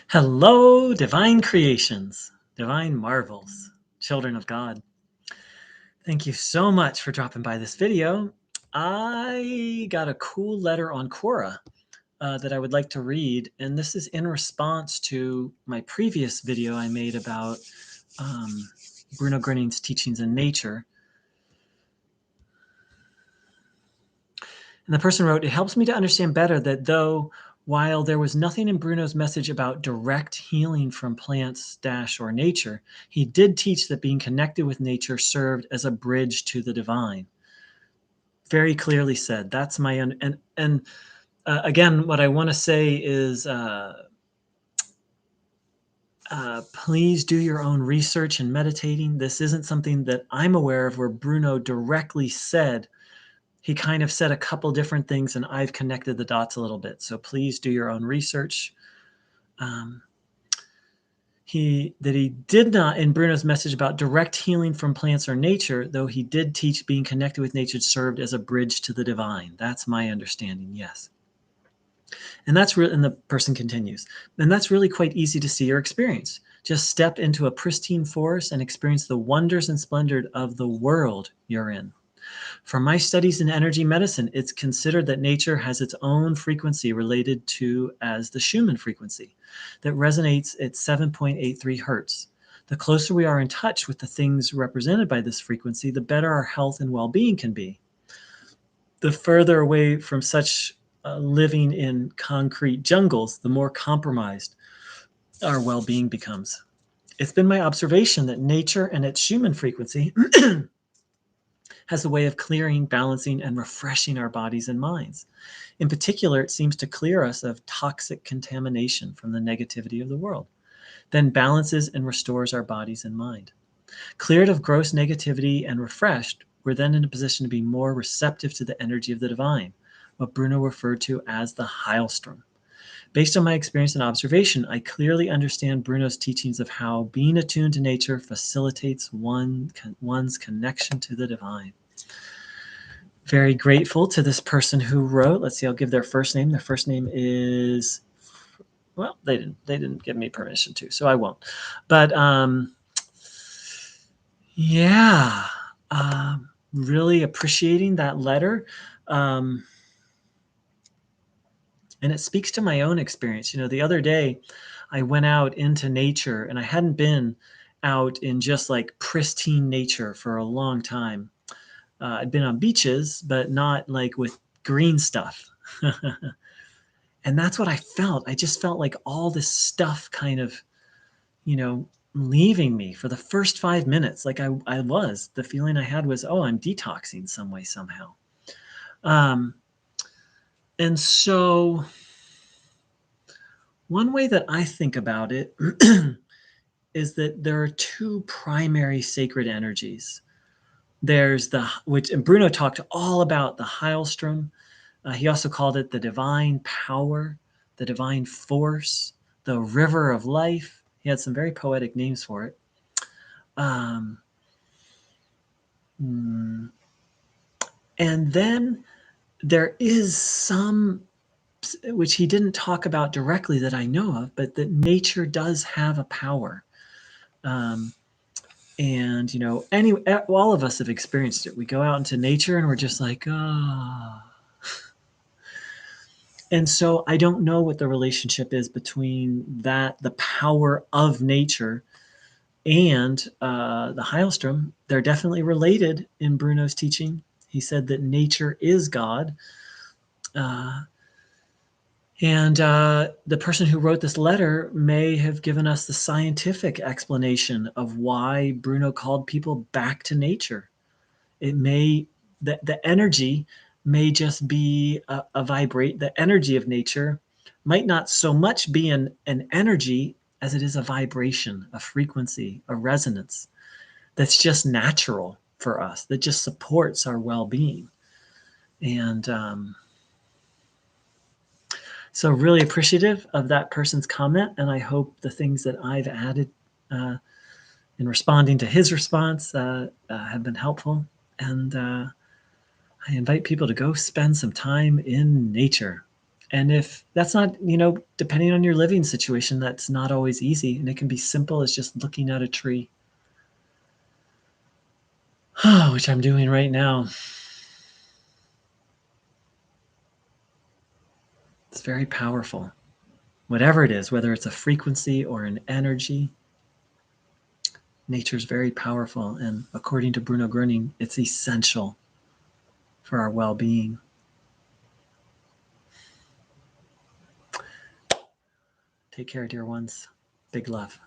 Hello, divine creations, divine marvels, children of God. Thank you so much for dropping by this video. I got a cool letter on Quora that I would like to read, and this is in response to my previous video I made about Bruno Groening's teachings in nature. And the person wrote, "It helps me to understand better that while there was nothing in Bruno's message about direct healing from plants or nature, he did teach that being connected with nature served as a bridge to the divine." Very clearly said. That's my again, what I want to say is please do your own research and meditating. This isn't something that I'm aware of where Bruno directly said. He kind of said a couple different things, and I've connected the dots a little bit. So please do your own research. He did not, in Bruno's message about direct healing from plants or nature, though he did teach being connected with nature served as a bridge to the divine. That's my understanding, yes. And and the person continues, and that's really quite easy to see or experience. Just step into a pristine forest and experience the wonders and splendor of the world you're in. From my studies in energy medicine, it's considered that nature has its own frequency related to as the Schumann frequency that resonates at 7.83 hertz. The closer we are in touch with the things represented by this frequency, the better our health and well-being can be. The further away from such living in concrete jungles, the more compromised our well-being becomes. It's been my observation that nature and its Schumann frequency has a way of clearing, balancing, and refreshing our bodies and minds. In particular, it seems to clear us of toxic contamination from the negativity of the world, then balances and restores our bodies and mind. Cleared of gross negativity and refreshed, we're then in a position to be more receptive to the energy of the divine, what Bruno referred to as the Heilstrom. Based on my experience and observation, I clearly understand Bruno's teachings of how being attuned to nature facilitates one's connection to the divine. Very grateful to this person who wrote. Let's see, I'll give their first name. Their first name is, well, they didn't give me permission to, so I won't. But yeah, really appreciating that letter. And it speaks to my own experience. The other day I went out into nature, and I hadn't been out in just like pristine nature for a long time. I'd been on beaches, but not like with green stuff. And that's what I felt. I just felt like all this stuff kind of, leaving me for the first 5 minutes. Like the feeling I had was, oh, I'm detoxing some way, somehow. And so one way that I think about it is that there are two primary sacred energies. There's and Bruno talked all about the Heilstrom. He also called it the divine power, the divine force, the river of life. He had some very poetic names for it. And then there is some, which he didn't talk about directly that I know of, but that nature does have a power. And, all of us have experienced it. We go out into nature and we're just like, ah. And so I don't know what the relationship is between that, the power of nature, and the Heilstrom. They're definitely related in Bruno's teaching. He said that nature is God. And the person who wrote this letter may have given us the scientific explanation of why Bruno called people back to nature. The energy may just be a vibrate. The energy of nature might not so much be an energy as it is a vibration, a frequency, a resonance that's just natural for us, that just supports our well-being. And so really appreciative of that person's comment, and I hope the things that I've added in responding to his response have been helpful. And I invite people to go spend some time in nature And if that's not, depending on your living situation, that's not always easy. And it can be simple as just looking at a tree, which I'm doing right now. It's very powerful. Whatever it is, whether it's a frequency or an energy, nature's very powerful. And according to Bruno Groening, it's essential for our well-being. Take care, dear ones. Big love.